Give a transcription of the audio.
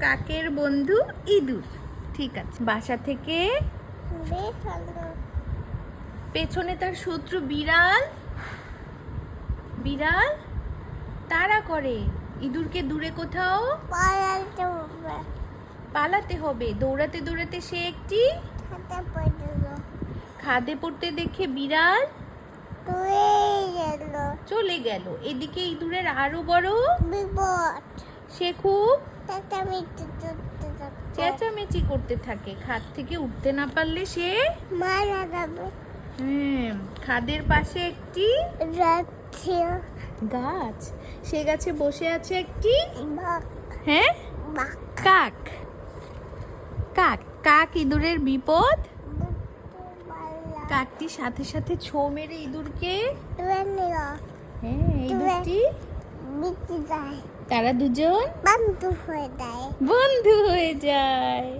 কাকের বন্ধু ইঁদুর। ঠিক আছে, বাসা থেকে পেছনে তার শত্রু বিড়াল। বিড়াল তাড়া করে ইঁদুরকে দূরে কোথাও পালাতে হবে। দৌড়াতে দৌড়াতে সে একটি খাদে পড়তে দেখে বিড়াল চলে গেল। এদিকে ইঁদুরের আরো বড় বিপদ, সে খুব চেঁচামেচি করতে থাকে। খাদ থেকে উঠতে না পারলে সে মারা যাবে। খাদের পাশে একটি গাছ, সে গাছে বসে আছে একটি কাক। কাক কাক ইঁদুরের বিপদ। কাকটি সাথে সাথে ছোঁ মেরে ইঁদুরকে ইঁদুরটি তারা দুজন বন্ধু হয়ে যায়।